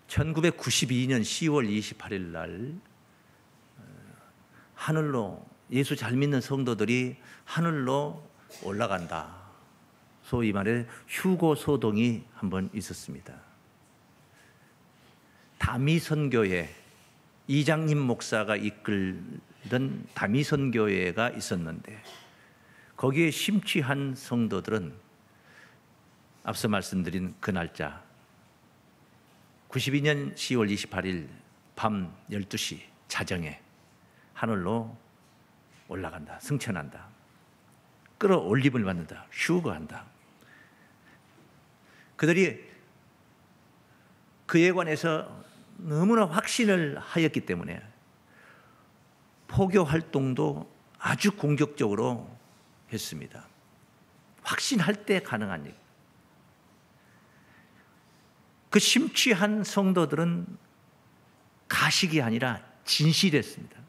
1992년 10월 28일 날 하늘로, 예수 잘 믿는 성도들이 하늘로 올라간다. 소위 말해 휴고 소동이 한번 있었습니다. 다미선교회, 이장님 목사가 이끌던 다미선교회가 있었는데 거기에 심취한 성도들은 앞서 말씀드린 그 날짜 92년 10월 28일 밤 12시 자정에 하늘로 올라간다. 승천한다. 끌어올림을 받는다. 휴거한다. 그들이 그에 관해서 너무나 확신을 하였기 때문에 포교 활동도 아주 공격적으로 했습니다. 확신할 때 가능한 일. 그 심취한 성도들은 가식이 아니라 진실했습니다.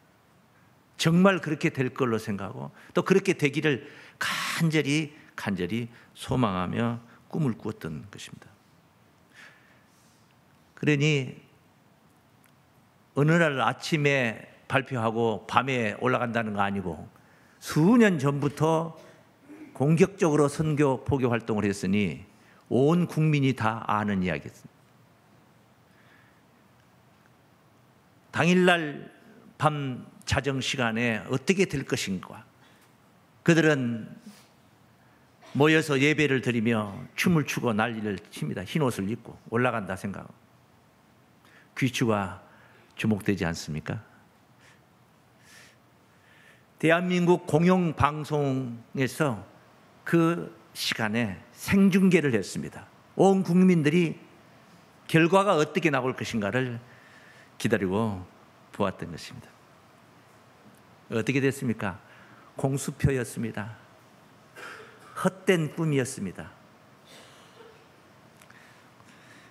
정말 그렇게 될 걸로 생각하고 또 그렇게 되기를 간절히 소망하며 꿈을 꾸었던 것입니다. 그러니 어느 날 아침에 발표하고 밤에 올라간다는 거 아니고 수년 전부터 공격적으로 선교 포교 활동을 했으니 온 국민이 다 아는 이야기였습니다. 당일날 밤 자정 시간에 어떻게 될 것인가. 그들은 모여서 예배를 드리며 춤을 추고 난리를 칩니다. 흰 옷을 입고 올라간다 생각하고. 귀추가 주목되지 않습니까? 대한민국 공영방송에서 그 시간에 생중계를 했습니다. 온 국민들이 결과가 어떻게 나올 것인가를 기다리고 보았던 것입니다. 어떻게 됐습니까? 공수표였습니다. 헛된 꿈이었습니다.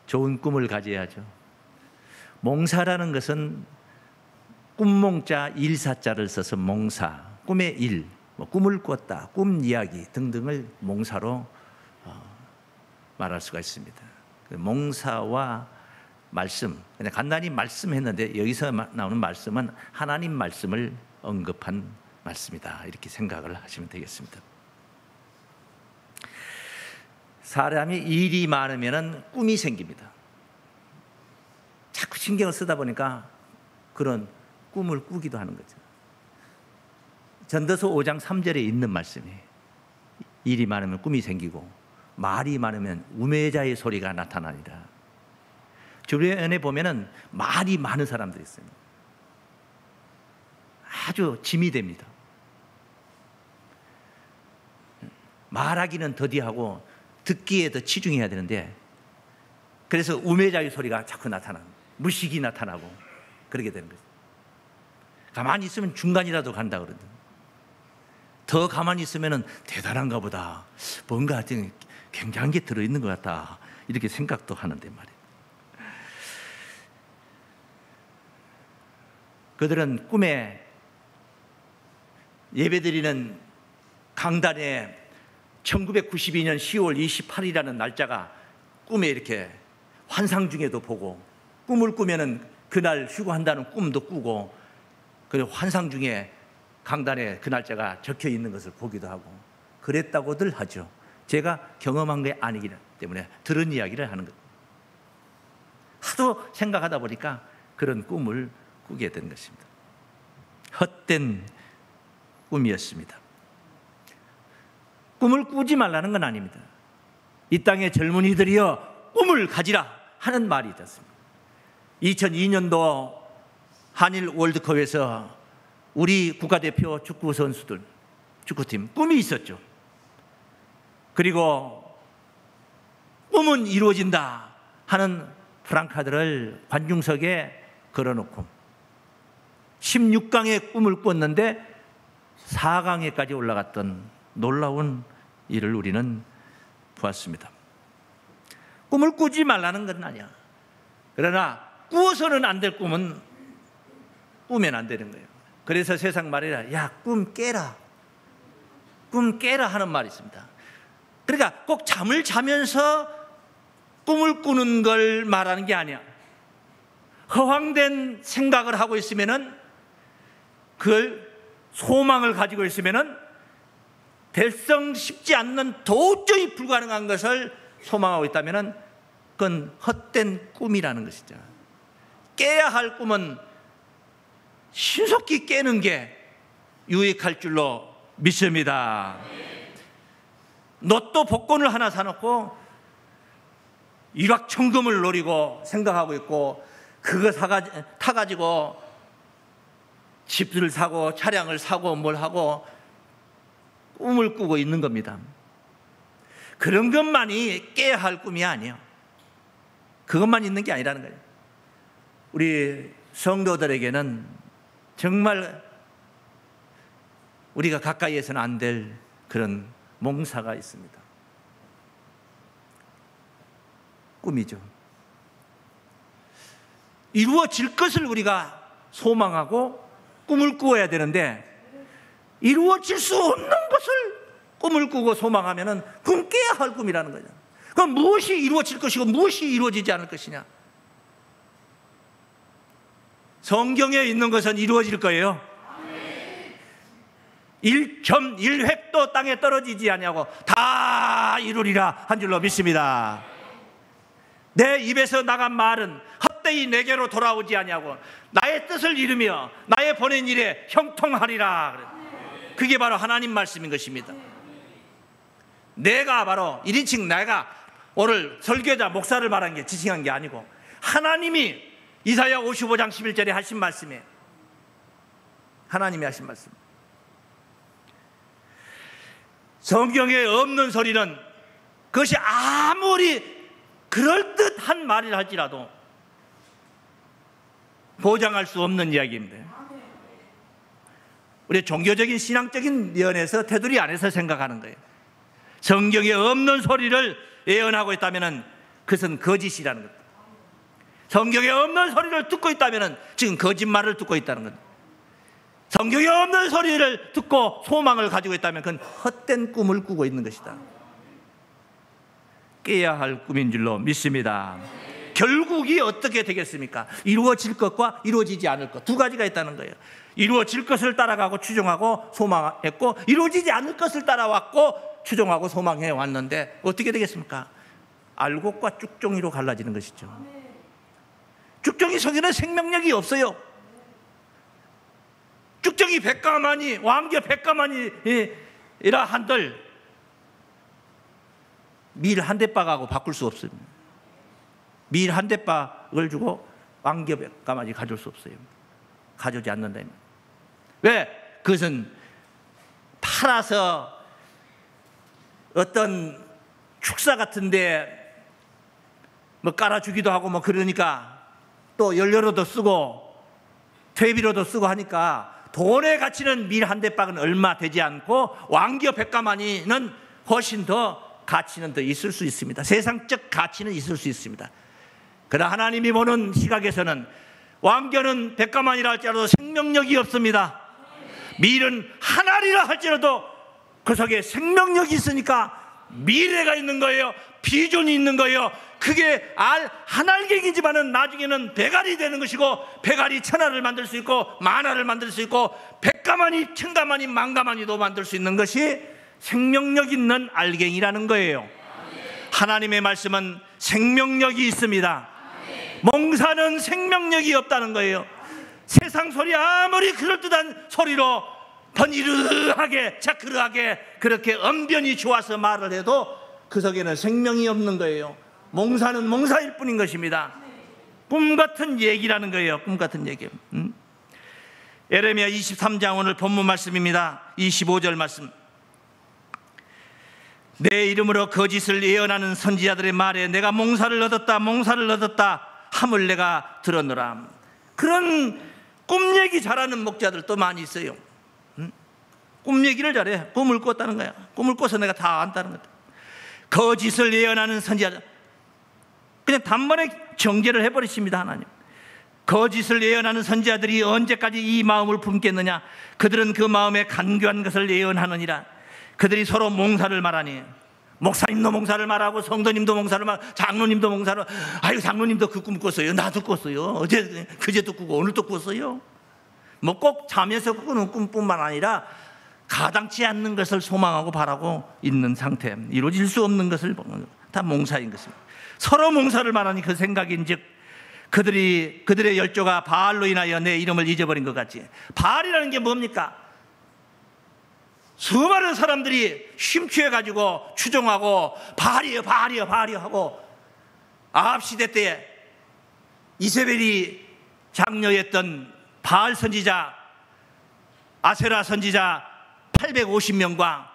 좋은 꿈을 가져야죠. 몽사라는 것은 꿈몽자 일사자를 써서 몽사, 꿈의 일, 꿈을 꿨다, 꿈 이야기 등등을 몽사로 말할 수가 있습니다. 몽사와 말씀, 그냥 간단히 말씀했는데 여기서 나오는 말씀은 하나님 말씀을 언급한 말씀이다. 이렇게 생각을 하시면 되겠습니다. 사람이 일이 많으면 꿈이 생깁니다. 자꾸 신경을 쓰다 보니까 그런 꿈을 꾸기도 하는 거죠. 전도서 5장 3절에 있는 말씀이 일이 많으면 꿈이 생기고 말이 많으면 우매자의 소리가 나타나니라. 주변에 보면은 말이 많은 사람들이 있어요. 아주 짐이 됩니다. 말하기는 더디하고 듣기에 더 치중해야 되는데 그래서 우매자의 소리가 자꾸 나타나고 무식이 나타나고 그렇게 되는 거죠. 가만히 있으면 중간이라도 간다 그러거든. 더 가만히 있으면 대단한가 보다. 뭔가 굉장한 게 들어있는 것 같다. 이렇게 생각도 하는데 말이에요. 그들은 꿈에 예배드리는 강단에 1992년 10월 28일이라는 날짜가 꿈에 이렇게 환상 중에도 보고 꿈을 꾸면은 그날 휴거한다는 꿈도 꾸고 그리고 환상 중에 강단에 그 날짜가 적혀 있는 것을 보기도 하고 그랬다고들 하죠. 제가 경험한 게 아니기 때문에 들은 이야기를 하는 거예요. 하도 생각하다 보니까 그런 꿈을 꾸게 된 것입니다. 헛된 꿈이었습니다. 꿈을 꾸지 말라는 건 아닙니다. 이 땅의 젊은이들이여 꿈을 가지라 하는 말이 있었습니다. 2002년도 한일 월드컵에서 우리 국가대표 축구 선수들, 축구팀 꿈이 있었죠. 그리고 꿈은 이루어진다 하는 프랑카드를 관중석에 걸어놓고 16강의 꿈을 꿨는데 4강에까지 올라갔던 놀라운 일을 우리는 보았습니다. 꿈을 꾸지 말라는 건 아니야. 그러나 꾸어서는 안 될 꿈은 꾸면 안 되는 거예요. 그래서 세상 말이라 야, 꿈 깨라. 꿈 깨라 하는 말이 있습니다. 그러니까 꼭 잠을 자면서 꿈을 꾸는 걸 말하는 게 아니야. 허황된 생각을 하고 있으면은, 그걸 소망을 가지고 있으면은 달성 쉽지 않는, 도저히 불가능한 것을 소망하고 있다면은 그건 헛된 꿈이라는 것이죠. 깨야 할 꿈은 신속히 깨는 게 유익할 줄로 믿습니다. 로또 복권을 하나 사놓고 일확천금을 노리고 생각하고 있고, 그거 타가지고 집을 사고 차량을 사고 뭘 하고 꿈을 꾸고 있는 겁니다. 그런 것만이 깨야 할 꿈이 아니에요. 그것만 있는 게 아니라는 거예요. 우리 성도들에게는 정말 우리가 가까이에서는 안 될 그런 몽사가 있습니다. 꿈이죠. 이루어질 것을 우리가 소망하고 꿈을 꾸어야 되는데, 이루어질 수 없는 것을 꿈을 꾸고 소망하면은 그건 깨야 할 꿈이라는 거죠. 그럼 무엇이 이루어질 것이고 무엇이 이루어지지 않을 것이냐? 성경에 있는 것은 이루어질 거예요. 1.1획도 땅에 떨어지지 아니하고 다 이루리라 한 줄로 믿습니다. 내 입에서 나간 말은 헛되이 내게로 돌아오지 아니하고 나의 뜻을 이루며 나의 보낸 일에 형통하리라. 그게 바로 하나님 말씀인 것입니다. 내가 바로 1인칭 내가 오늘 설교자 목사를 말한 게 지칭한 게 아니고, 하나님이 이사야 55장 11절에 하신 말씀이에요. 하나님이 하신 말씀. 성경에 없는 소리는 그것이 아무리 그럴듯한 말이라 할지라도 보장할 수 없는 이야기입니다. 우리 종교적인 신앙적인 면에서 테두리 안에서 생각하는 거예요. 성경에 없는 소리를 예언하고 있다면 그것은 거짓이라는 겁니다. 성경에 없는 소리를 듣고 있다면 지금 거짓말을 듣고 있다는 겁니다. 성경에 없는 소리를 듣고 소망을 가지고 있다면 그건 헛된 꿈을 꾸고 있는 것이다. 깨야 할 꿈인 줄로 믿습니다. 결국이 어떻게 되겠습니까? 이루어질 것과 이루어지지 않을 것, 두 가지가 있다는 거예요. 이루어질 것을 따라가고 추종하고 소망했고, 이루어지지 않을 것을 따라왔고 추종하고 소망해 왔는데 어떻게 되겠습니까? 알곡과 쭉종이로 갈라지는 것이죠. 쭉종이 속에는 생명력이 없어요. 쭉종이 백가마니, 왕겨 백가마니라 한들 밀 한 대박하고 바꿀 수 없습니다. 밀 한 대박을 주고 왕겨 백가마니 가져올 수 없어요. 가져오지 않는다. 왜? 그것은 팔아서 어떤 축사 같은데 뭐 깔아주기도 하고 뭐 그러니까, 또 연료로도 쓰고 퇴비로도 쓰고 하니까 돈의 가치는 밀 한 대박은 얼마 되지 않고 왕겨 백가마니는 훨씬 더 가치는 더 있을 수 있습니다. 세상적 가치는 있을 수 있습니다. 그러나 하나님이 보는 시각에서는 왕겨는 백가만이라 할지라도 생명력이 없습니다. 밀은 한 알이라 할지라도 그 속에 생명력이 있으니까 미래가 있는 거예요. 비전이 있는 거예요. 그게 알 한 알갱이지만은 나중에는 백알이 되는 것이고, 백알이 천알을 만들 수 있고 만알을 만들 수 있고 백가만이 천가만이 만가만이도 만들 수 있는 것이 생명력 있는 알갱이라는 거예요. 하나님의 말씀은 생명력이 있습니다. 몽사는 생명력이 없다는 거예요. 세상 소리 아무리 그럴듯한 소리로 번이르하게 차크르하게 그렇게 언변이 좋아서 말을 해도 그 속에는 생명이 없는 거예요. 몽사는 몽사일 뿐인 것입니다. 꿈 같은 얘기라는 거예요. 꿈 같은 얘기. 예레미야 23장 오늘 본문 말씀입니다. 25절 말씀. 내 이름으로 거짓을 예언하는 선지자들의 말에 내가 몽사를 얻었다 함을 내가 들었노라. 그런 꿈 얘기 잘하는 목자들도 많이 있어요. 꿈 얘기를 잘해. 꿈을 꿨다는 거야. 꿈을 꿔서 내가 다 안다는 거다. 거짓을 예언하는 선지자들, 그냥 단번에 정죄를 해버리십니다. 하나님. 거짓을 예언하는 선지자들이 언제까지 이 마음을 품겠느냐? 그들은 그 마음에 간교한 것을 예언하느니라. 그들이 서로 몽사를 말하니 목사님도 몽사를 말하고 성도님도 몽사를 말하고 장로님도 몽사를, 아유 장로님도 그 꿈 꿨어요. 나도 꿨어요. 어제 그제도 꾸고 오늘도 꿨어요. 뭐 꼭 자면서 꾸는 꿈뿐만 아니라 가당치 않는 것을 소망하고 바라고 있는 상태, 이루어질 수 없는 것을 다 몽사인 것입니다. 서로 몽사를 말하니 그 생각인즉 그들의 열조가 바알로 인하여 내 이름을 잊어버린 것 같이. 바알이라는 게 뭡니까? 수많은 사람들이 심취해가지고 추종하고 바알이요 바알이요 바알이요 하고, 아합 시대 때 이세벨이 장녀였던 바알 선지자, 아세라 선지자 850명과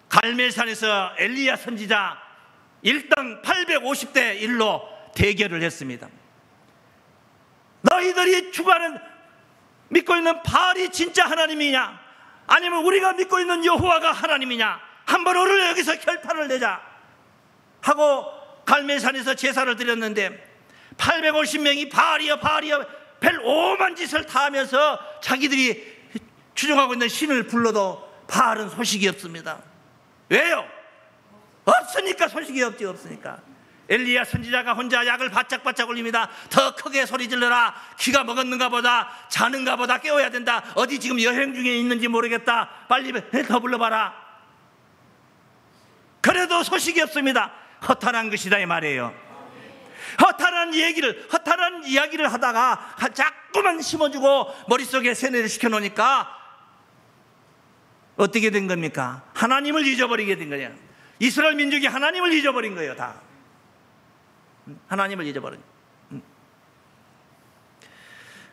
갈멜산에서 엘리야 선지자 일당 850대 1로 대결을 했습니다. 너희들이 추구하는 믿고 있는 바알이 진짜 하나님이냐, 아니면 우리가 믿고 있는 여호와가 하나님이냐, 한번 오늘 여기서 결판을 내자 하고 갈멜산에서 제사를 드렸는데 850명이 바알이여 바알이여 별 오만 짓을 다 하면서 자기들이 추종하고 있는 신을 불러도 바알은 소식이 없습니다. 왜요? 없으니까. 소식이 없지. 없으니까. 엘리야 선지자가 혼자 약을 바짝바짝 올립니다. 더 크게 소리 질러라. 귀가 먹었는가 보다, 자는가 보다, 깨워야 된다. 어디 지금 여행 중에 있는지 모르겠다. 빨리 더 불러봐라. 그래도 소식이 없습니다. 허탄한 것이다 이 말이에요. 허탄한 이야기를 하다가 자꾸만 심어주고 머릿속에 세뇌를 시켜놓으니까 어떻게 된 겁니까? 하나님을 잊어버리게 된 거냐. 이스라엘 민족이 하나님을 잊어버린 거예요. 다 하나님을 잊어버린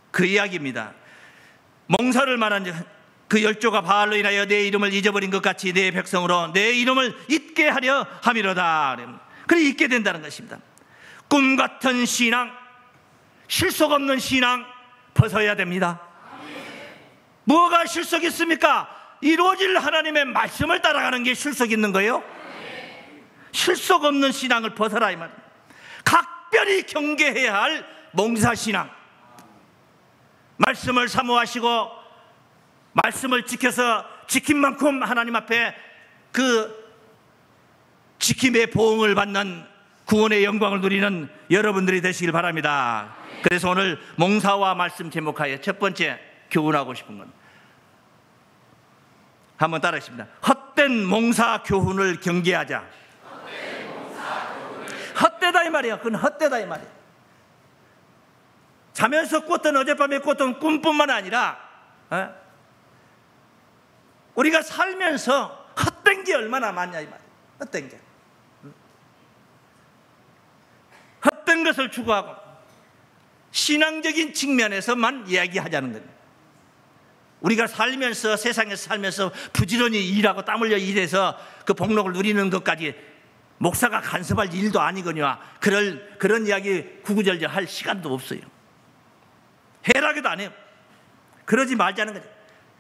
그 이야기입니다. 몽사를 말한 그 열조가 바알로 인하여 내 이름을 잊어버린 것 같이 내 백성으로 내 이름을 잊게 하려 함이로다. 그래 잊게 된다는 것입니다. 꿈 같은 신앙, 실속 없는 신앙 벗어야 됩니다. 뭐가 실속 있습니까? 이루어질 하나님의 말씀을 따라가는 게 실속 있는 거예요. 실속 없는 신앙을 벗어라 이 말입니다. 각별히 경계해야 할 몽사신앙, 말씀을 사모하시고 말씀을 지켜서 지킨 만큼 하나님 앞에 그 지킴의 보응을 받는 구원의 영광을 누리는 여러분들이 되시길 바랍니다. 그래서 오늘 몽사와 말씀 제목하에 첫 번째 교훈하고 싶은 건, 한번 따라하십니다. 헛된 몽사 교훈을 경계하자. 헛되다 이 말이야. 그건 헛되다 이 말이야. 자면서 꿨던, 어젯밤에 꿨던 꿈뿐만 아니라 우리가 살면서 헛된 게 얼마나 많냐 이 말이야. 헛된 게, 헛된 것을 추구하고 신앙적인 측면에서만 이야기하자는 겁니다. 우리가 살면서, 세상에서 살면서 부지런히 일하고 땀 흘려 일해서 그 복록을 누리는 것까지 목사가 간섭할 일도 아니거니와 그런 이야기 구구절절 할 시간도 없어요. 해라기도 안 해요. 그러지 말자는 거죠.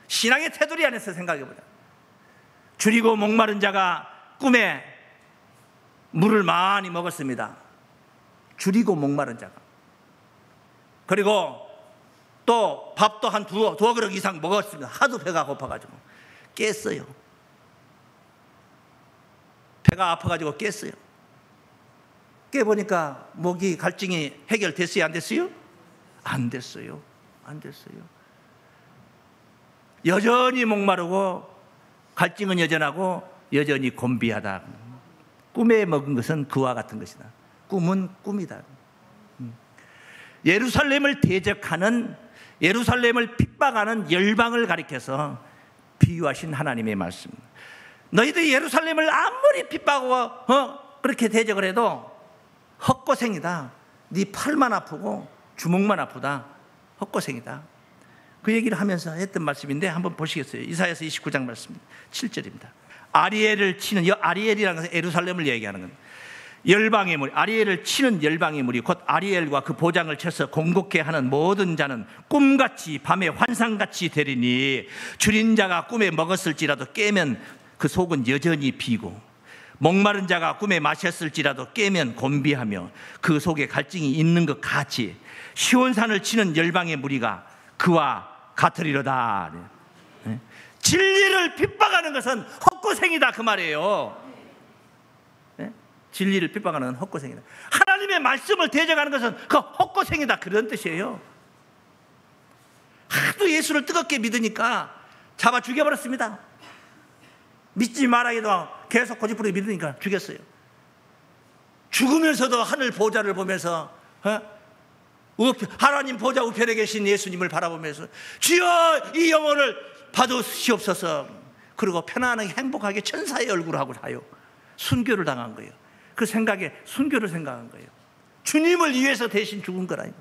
신앙의 테두리 안에서 생각해보자. 줄이고 목마른 자가 꿈에 물을 많이 먹었습니다. 줄이고 목마른 자가. 그리고 또 밥도 한 두어 그릇 이상 먹었습니다. 하도 배가 고파가지고 깼어요. 배가 아파가지고 깼어요. 깨보니까 목이 갈증이 해결됐어요? 안 됐어요? 안 됐어요. 안 됐어요. 여전히 목마르고 갈증은 여전하고 여전히 곤비하다. 꿈에 먹은 것은 그와 같은 것이다. 꿈은 꿈이다. 예루살렘을 대적하는, 예루살렘을 핍박하는 열방을 가리켜서 비유하신 하나님의 말씀. 너희들이 예루살렘을 아무리 핍박하고 그렇게 대적을 해도 헛고생이다. 네 팔만 아프고 주먹만 아프다. 헛고생이다. 그 얘기를 하면서 했던 말씀인데 한번 보시겠어요? 이사야서 29장 말씀 7절입니다. 아리엘을 치는, 아리엘이라는 것은 예루살렘을 얘기하는 겁니다. 열방의 무리, 아리엘을 치는 열방의 무리, 곧 아리엘과 그 보장을 쳐서 공곡케 하는 모든 자는 꿈같이 밤에 환상같이 되리니, 줄인 자가 꿈에 먹었을지라도 깨면 그 속은 여전히 비고, 목마른 자가 꿈에 마셨을지라도 깨면 곤비하며 그 속에 갈증이 있는 것 같이 시온산을 치는 열방의 무리가 그와 같으리로다. 진리를 핍박하는 것은 헛고생이다 그 말이에요. 진리를 핍박하는 헛고생이다. 하나님의 말씀을 대적하는 것은 그 헛고생이다, 그런 뜻이에요. 하도 예수를 뜨겁게 믿으니까 잡아 죽여버렸습니다. 믿지 말아도 계속 고집부리게 믿으니까 죽였어요. 죽으면서도 하늘 보좌를 보면서 하나님 보좌 우편에 계신 예수님을 바라보면서 주여 이 영혼을 받으시옵소서. 그리고 편안하게 행복하게 천사의 얼굴을 하고 사요. 순교를 당한 거예요. 그 생각에 순교를 생각한 거예요. 주님을 위해서 대신 죽은 거라니까.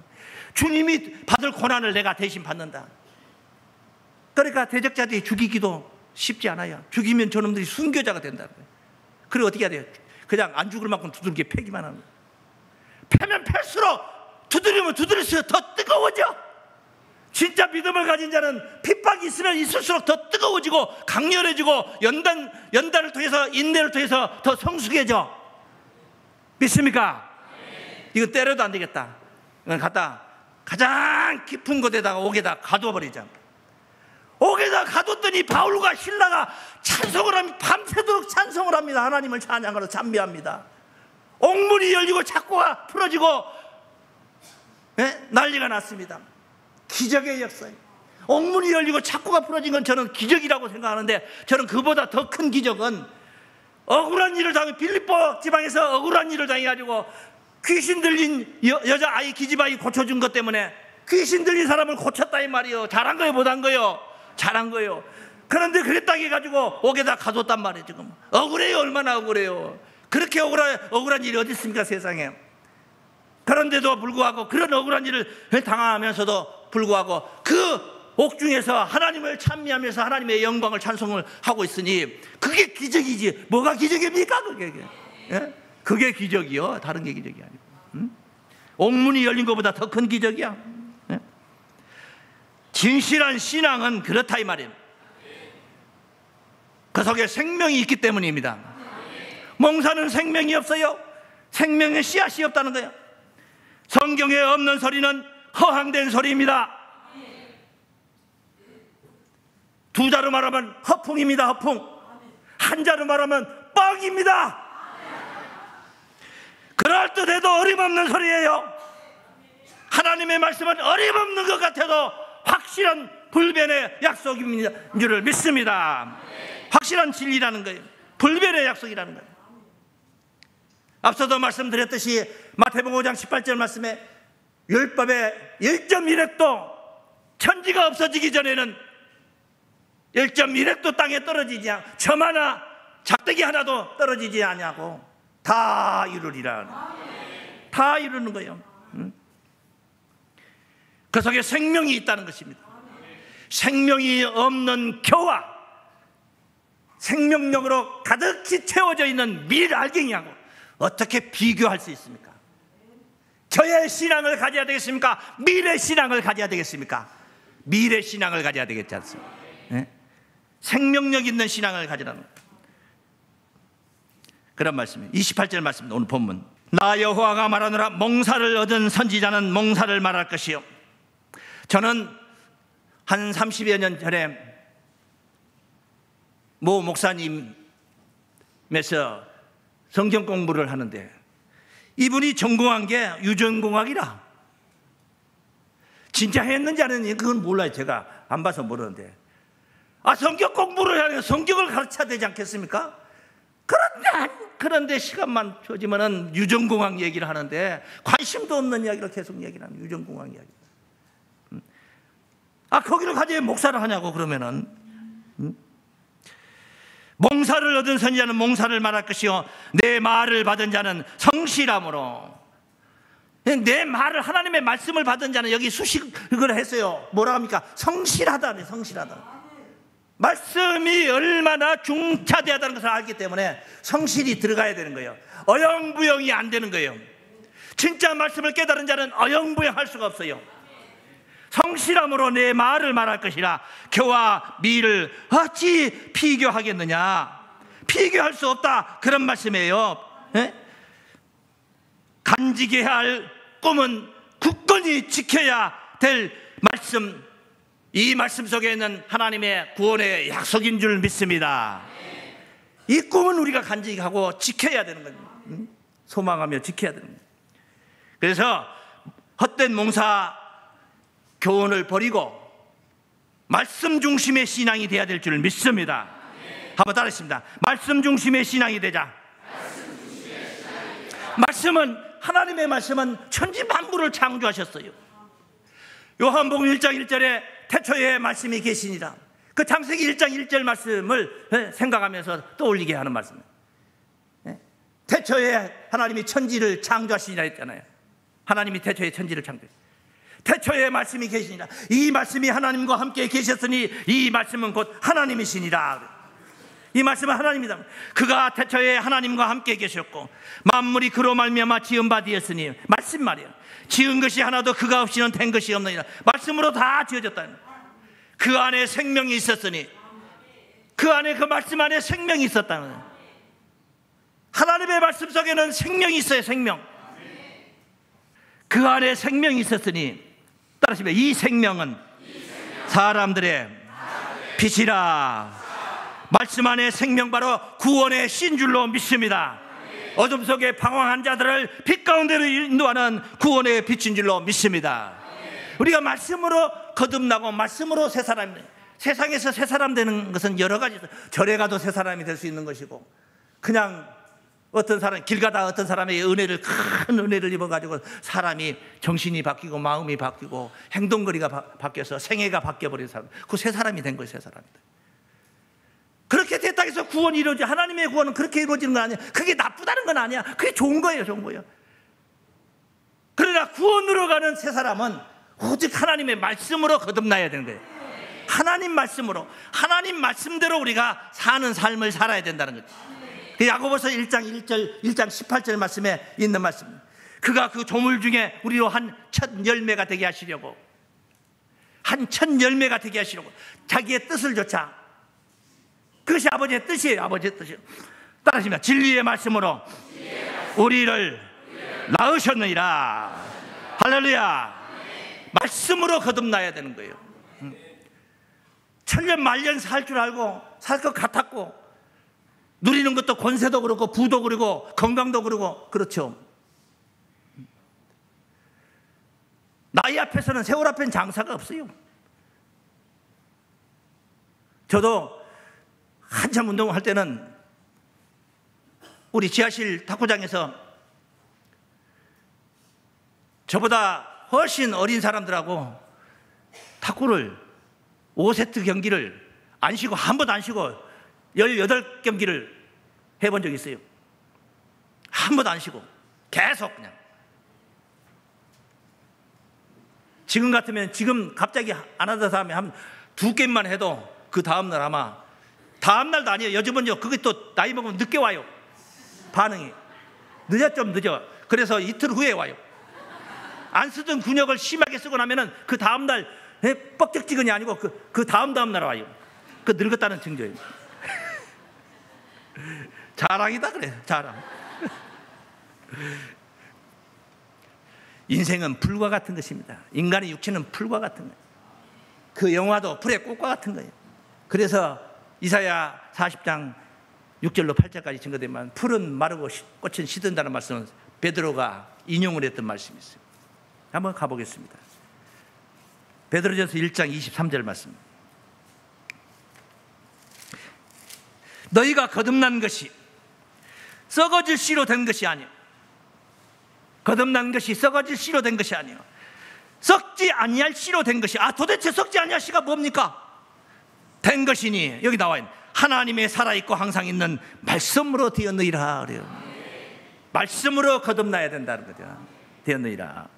주님이 받을 고난을 내가 대신 받는다. 그러니까 대적자들이 죽이기도 쉽지 않아요. 죽이면 저놈들이 순교자가 된다는 거예요. 그리고 어떻게 해야 돼요? 그냥 안 죽을 만큼 두들겨 패기만 하는 거예요. 패면 팰수록 두드리면 두드릴수록 더 뜨거워져. 진짜 믿음을 가진 자는 핍박이 있으면 있을수록 더 뜨거워지고 강렬해지고 연단을 통해서 인내를 통해서 더 성숙해져. 믿습니까? 이거 때려도 안 되겠다. 이건 갖다 가장 깊은 곳에다가 옥에다 가두어 버리자. 옥에다 가뒀더니 바울과 신라가 찬송을 합니다. 밤새도록 찬송을 합니다. 하나님을 찬양하러 찬미합니다. 옥문이 열리고 창고가 풀어지고 난리가 났습니다. 기적의 역사예요. 옥문이 열리고 창고가 풀어진 건 저는 기적이라고 생각하는데, 저는 그보다 더 큰 기적은 억울한 일을 당해, 빌립보 지방에서 억울한 일을 당해가지고 귀신 들린 여자아이 기집아이 고쳐준 것 때문에 귀신 들린 사람을 고쳤다 이 말이에요. 잘한 거예요, 못한 거예요? 잘한 거예요. 그런데 그랬다 해가지고 옥에다 가뒀단 말이에요. 지금 억울해요. 얼마나 억울해요. 그렇게 억울한 일이 어디 있습니까, 세상에. 그런데도 불구하고, 그런 억울한 일을 당하면서도 불구하고 그 옥중에서 하나님을 찬미하면서 하나님의 영광을 찬송을 하고 있으니 그게 기적이지. 뭐가 기적입니까? 그게 그게 기적이요. 다른 게 기적이 아니고. 옥문이 열린 것보다 더 큰 기적이야. 진실한 신앙은 그렇다 이 말이에요. 그 속에 생명이 있기 때문입니다. 몽사는 생명이 없어요. 생명의 씨앗이 없다는 거예요. 성경에 없는 소리는 허황된 소리입니다. 두 자로 말하면 허풍입니다. 허풍. 한 자로 말하면 뻥입니다. 그럴듯해도 어림없는 소리예요. 하나님의 말씀은 어림없는 것 같아도 확실한 불변의 약속인 줄을 믿습니다. 확실한 진리라는 거예요. 불변의 약속이라는 거예요. 앞서도 말씀드렸듯이 마태복음 5장 18절 말씀에 율법의 1.1획도 천지가 없어지기 전에는 1.1획도 땅에 떨어지지 않고 점 하나 작대기 하나도 떨어지지 않냐고 다 이루리라. 다 이루는 거예요. 그 속에 생명이 있다는 것입니다. 생명이 없는 교와 생명력으로 가득히 채워져 있는 밀알갱이하고 어떻게 비교할 수 있습니까? 교의 신앙을 가져야 되겠습니까? 밀의 신앙을 가져야 되겠습니까? 밀의 신앙을 가져야 되겠지 않습니까? 네? 생명력 있는 신앙을 가지라는 그런 말씀이에요. 28절 말씀입니다. 오늘 본문. 나 여호와가 말하노라. 몽사를 얻은 선지자는 몽사를 말할 것이요. 저는 한 30여 년 전에 모 목사님에서 성경 공부를 하는데 이분이 전공한 게 유전공학이라. 진짜 했는지 안 했는지 그건 몰라요. 제가 안 봐서 모르는데 성경 공부를 하면 성경을 가르쳐야 되지 않겠습니까? 그런데 시간만 줘지면은 유전공학 얘기를 하는데 관심도 없는 이야기를 계속 얘기를 하는 유전공학 이야기. 거기를 가지고 목사를 하냐고 그러면은 몽사를 얻은 선지자는 몽사를 말할 것이요 내 말을 받은 자는 성실함으로. 내 말을 하나님의 말씀을 받은 자는 여기 수식을 했어요. 뭐라 합니까? 성실하다네. 성실하다. 말씀이 얼마나 중차대하다는 것을 알기 때문에 성실이 들어가야 되는 거예요. 어영부영이 안 되는 거예요. 진짜 말씀을 깨달은 자는 어영부영할 수가 없어요. 성실함으로 내 말을 말할 것이라. 교와 미를 어찌 비교하겠느냐. 비교할 수 없다 그런 말씀이에요. 간직해야 할 꿈은 굳건히 지켜야 될 말씀. 이 말씀 속에 있는 하나님의 구원의 약속인 줄 믿습니다. 이 꿈은 우리가 간직하고 지켜야 되는 겁니다. 소망하며 지켜야 됩니다. 그래서 헛된 몽사 교훈을 버리고 말씀 중심의 신앙이 되어야 될 줄 믿습니다. 한번 따라하십니다. 말씀 중심의 신앙이 되자. 말씀은, 하나님의 말씀은 천지 만물을 창조하셨어요. 요한복음 1장 1절에 태초에 말씀이 계시니라. 그 창세기 1장 1절 말씀을 생각하면서 떠올리게 하는 말씀입니다. 태초에 하나님이 천지를 창조하시니라 했잖아요. 하나님이 태초에 천지를 창조했어요. 태초에 말씀이 계시니라. 이 말씀이 하나님과 함께 계셨으니 이 말씀은 곧 하나님이시니라. 이 말씀은 하나님이다. 그가 태초에 하나님과 함께 계셨고 만물이 그로 말미암아 지은 바 되었으니, 말씀 말이에요. 지은 것이 하나도 그가 없이는 된 것이 없느니라. 말씀으로 다 지어졌다. 그 안에 생명이 있었으니, 그 안에, 그 말씀 안에 생명이 있었다는 거예요. 하나님의 말씀 속에는 생명이 있어요. 생명. 그 안에 생명이 있었으니, 따라하시면, 이 생명은 사람들의 빛이라. 말씀 안에 생명, 바로 구원의 신 줄로 믿습니다. 어둠 속에 방황한 자들을 빛 가운데로 인도하는 구원의 빛인 줄로 믿습니다. 우리가 말씀으로 거듭나고 말씀으로 새 사람입니다. 세상에서 새 사람 되는 것은 여러 가지 있어요. 절에 가도 새 사람이 될 수 있는 것이고, 그냥 어떤 사람, 길 가다가 어떤 사람에게 은혜를, 큰 은혜를 입어가지고 사람이 정신이 바뀌고 마음이 바뀌고 행동거리가 바뀌어서 생애가 바뀌어버린 사람, 그 새 사람이 된 거예요. 새 사람이다. 그렇게 됐다고 해서 구원이 이루어지, 하나님의 구원은 그렇게 이루어지는 건 아니야. 그게 나쁘다는 건 아니야. 그게 좋은 거예요. 좋은 거예요. 그러나 구원으로 가는 새 사람은 오직 하나님의 말씀으로 거듭나야 되는 거예요. 하나님 말씀으로, 하나님 말씀대로 우리가 사는 삶을 살아야 된다는 거죠. 야고보서 1장 1절, 1장 18절 말씀에 있는 말씀. 그가 그 조물 중에 우리로 한 첫 열매가 되게 하시려고, 한 첫 열매가 되게 하시려고 자기의 뜻을 좇아. 그것이 아버지의 뜻이에요. 아버지의 뜻이에요. 따라하시면, 진리의 말씀으로 우리를 낳으셨느니라. 할렐루야. 말씀으로 거듭나야 되는 거예요. 천년 만년 살 줄 알고 살 것 같았고, 누리는 것도 권세도 그렇고 부도 그렇고 건강도 그렇고, 그렇죠. 나이 앞에서는, 세월 앞에는 장사가 없어요. 저도 한참 운동을 할 때는 우리 지하실 탁구장에서 저보다 훨씬 어린 사람들하고 탁구를 5세트 경기를 안 쉬고, 한 번도 안 쉬고 18경기를 해본 적이 있어요. 한 번도 안 쉬고 계속 그냥. 지금 같으면, 지금 갑자기 안 하던 사람이 한 2게임만 해도 그 다음날, 아마 다음날도 아니에요. 요즘은요, 그게 또 나이 먹으면 늦게 와요. 반응이 좀 늦어. 그래서 이틀 후에 와요. 안 쓰던 근육을 심하게 쓰고 나면은 그 다음날 뻑적지근이 아니고 그 다음날 와요. 그 늙었다는 증거예요. 자랑이다 그래, 자랑. 인생은 풀과 같은 것입니다. 인간의 육체는 풀과 같은 거예요. 그 영화도 풀의 꽃과 같은 거예요. 그래서 이사야 40장 6절로 8절까지 증거되면, 풀은 마르고 꽃은 시든다는 말씀은 베드로가 인용을 했던 말씀이 있어요. 한번 가보겠습니다. 베드로전서 1장 23절 말씀. 너희가 거듭난 것이 썩어질 씨로 된 것이 아니요, 거듭난 것이 썩어질 씨로 된 것이 아니요, 썩지 아니할 씨로 된 것이. 도대체 썩지 아니할 씨가 뭡니까? 된 것이니, 여기 나와 있는 하나님의 살아있고 항상 있는 말씀으로 되었느니라 그래요. 말씀으로 거듭나야 된다는 거죠. 되었느니라.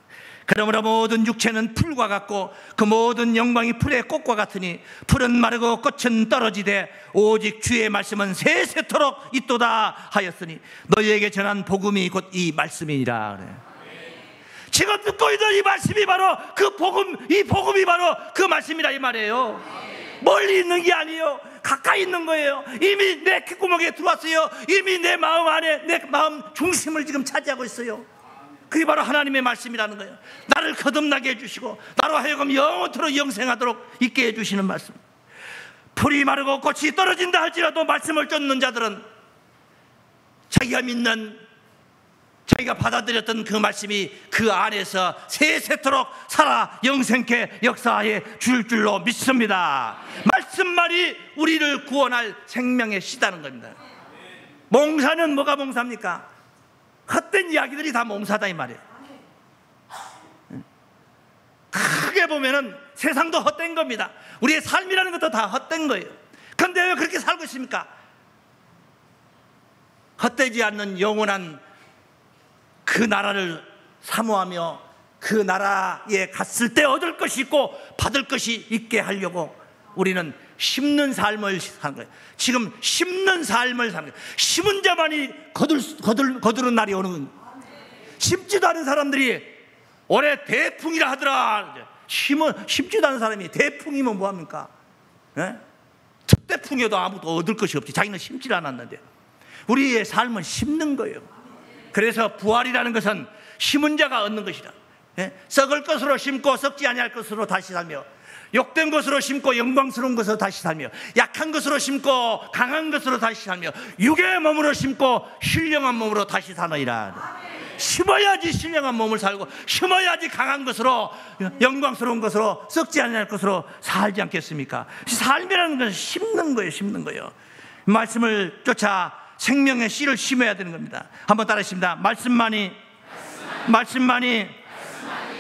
그러므로 모든 육체는 풀과 같고 그 모든 영광이 풀의 꽃과 같으니, 풀은 마르고 꽃은 떨어지되 오직 주의 말씀은 세세토록 있도다 하였으니, 너희에게 전한 복음이 곧 이 말씀이니라 그래. 지금 듣고 있는 이 말씀이 바로 그 복음, 이 복음이 바로 그 말씀이라 이 말이에요. 멀리 있는 게 아니에요. 가까이 있는 거예요. 이미 내 귓구멍에 들어왔어요. 이미 내 마음 안에, 내 마음 중심을 지금 차지하고 있어요. 그게 바로 하나님의 말씀이라는 거예요. 나를 거듭나게 해주시고 나로 하여금 영원토록 영생하도록 있게 해주시는 말씀. 풀이 마르고 꽃이 떨어진다 할지라도 말씀을 쫓는 자들은 자기가 믿는 저희가 받아들였던 그 말씀이 그 안에서 세세토록 살아 영생케 역사해 줄 줄로 믿습니다. 말씀만이 우리를 구원할 생명의 씨다는 겁니다. 몽사는 뭐가 몽사입니까? 헛된 이야기들이 다 몽사다 이 말이에요. 크게 보면은 세상도 헛된 겁니다. 우리의 삶이라는 것도 다 헛된 거예요. 그런데 왜 그렇게 살고 있습니까? 헛되지 않는 영원한 그 나라를 사모하며 그 나라에 갔을 때 얻을 것이 있고 받을 것이 있게 하려고 우리는 심는 삶을 사는 거예요. 지금 심는 삶을 사는 거예요. 심은 자만이 거두는 날이 오는 거예요. 심지도 않은 사람들이 올해 대풍이라 하더라. 심지도 않은 사람이 대풍이면 뭐합니까? 예? 특대풍이어도 아무도 얻을 것이 없지. 자기는 심지를 않았는데. 우리의 삶은 심는 거예요. 그래서 부활이라는 것은 심은 자가 얻는 것이다. 예? 썩을 것으로 심고 썩지 아니할 것으로 다시 살며, 욕된 것으로 심고 영광스러운 것으로 다시 살며, 약한 것으로 심고 강한 것으로 다시 살며, 육의 몸으로 심고 신령한 몸으로 다시 사느니라. 심어야지 신령한 몸을 살고, 심어야지 강한 것으로 영광스러운 것으로 썩지 아니할 것으로 살지 않겠습니까? 삶이라는 것은 심는 거예요. 심는 거예요. 말씀을 쫓아 생명의 씨를 심어야 되는 겁니다. 한번 따라하십니다. 말씀만이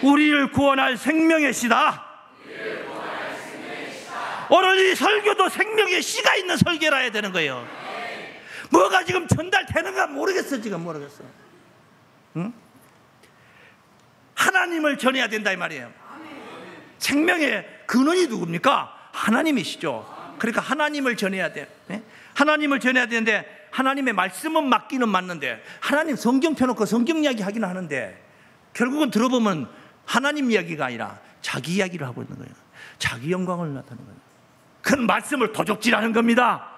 우리를 구원할 생명의 씨다. 오늘 이 설교도 생명의 씨가 있는 설교라 해야 되는 거예요. 뭐가 지금 전달되는가 모르겠어. 지금 모르겠어. 응? 하나님을 전해야 된다 이 말이에요. 생명의 근원이 누굽니까? 하나님이시죠. 그러니까 하나님을 전해야 돼요. 네? 하나님을 전해야 되는데, 하나님의 말씀은 맞기는 맞는데, 하나님 성경 펴놓고 성경 이야기 하기는 하는데, 결국은 들어보면 하나님 이야기가 아니라 자기 이야기를 하고 있는 거예요. 자기 영광을 나타내는 거예요. 그건 말씀을 도적질하는 겁니다.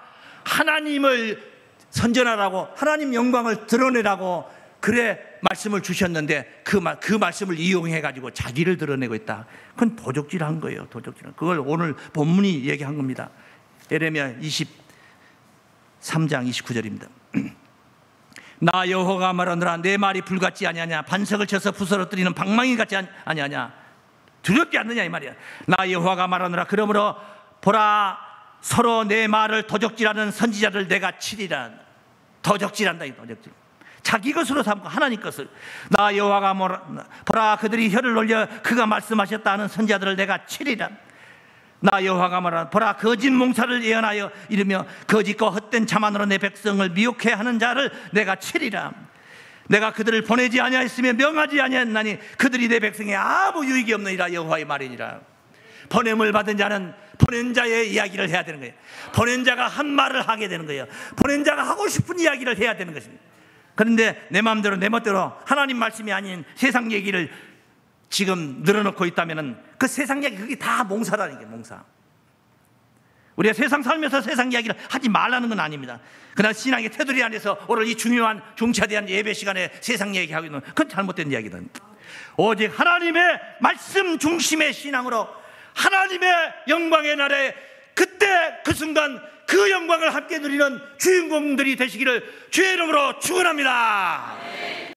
하나님을 선전하라고, 하나님 영광을 드러내라고 그래 말씀을 주셨는데 그 말씀을 이용해가지고 자기를 드러내고 있다. 그건 도적질한 거예요. 도적질. 그걸 오늘 본문이 얘기한 겁니다. 예레미야 23장 29절입니다. 나 여호와가 말하노라. 내 말이 불같지 아니하냐? 반석을 쳐서 부서뜨리는 방망이 같지 아니하냐? 두렵지 않느냐 이 말이야. 나 여호와가 말하노라. 그러므로 보라, 서로 내 말을 도적질하는 선지자를 내가 치리라. 도적질한다. 이 도적질. 자기 것으로 삼고 하나님 것을. 나 여호와가 보라, 그들이 혀를 놀려 그가 말씀하셨다 하는 선지자들을 내가 치리라. 나 여호와가 말하노라. 보라, 거짓 몽사를 예언하여 이르며 거짓과 헛된 자만으로 내 백성을 미혹해 하는 자를 내가 치리라. 내가 그들을 보내지 아니하였으며 명하지 아니하였나니 그들이 내 백성에 아무 유익이 없느니라. 여호와의 말이니라. 보냄을 받은 자는 보낸 자의 이야기를 해야 되는 거예요. 보낸 자가 한 말을 하게 되는 거예요. 보낸 자가 하고 싶은 이야기를 해야 되는 것입니다. 그런데 내 마음대로 내 멋대로 하나님 말씀이 아닌 세상 얘기를 지금 늘어놓고 있다면 그 세상 얘기, 그게 다 몽사라는 게 몽사. 우리가 세상 살면서 세상 이야기를 하지 말라는 건 아닙니다. 그러나 신앙의 테두리 안에서 오늘 이 중요한 중차대한 예배 시간에 세상 얘기하고 있는 그건 잘못된 이야기다. 오직 하나님의 말씀 중심의 신앙으로 하나님의 영광의 날에 그때 그 순간 그 영광을 함께 누리는 주인공들이 되시기를 주의 이름으로 축원합니다.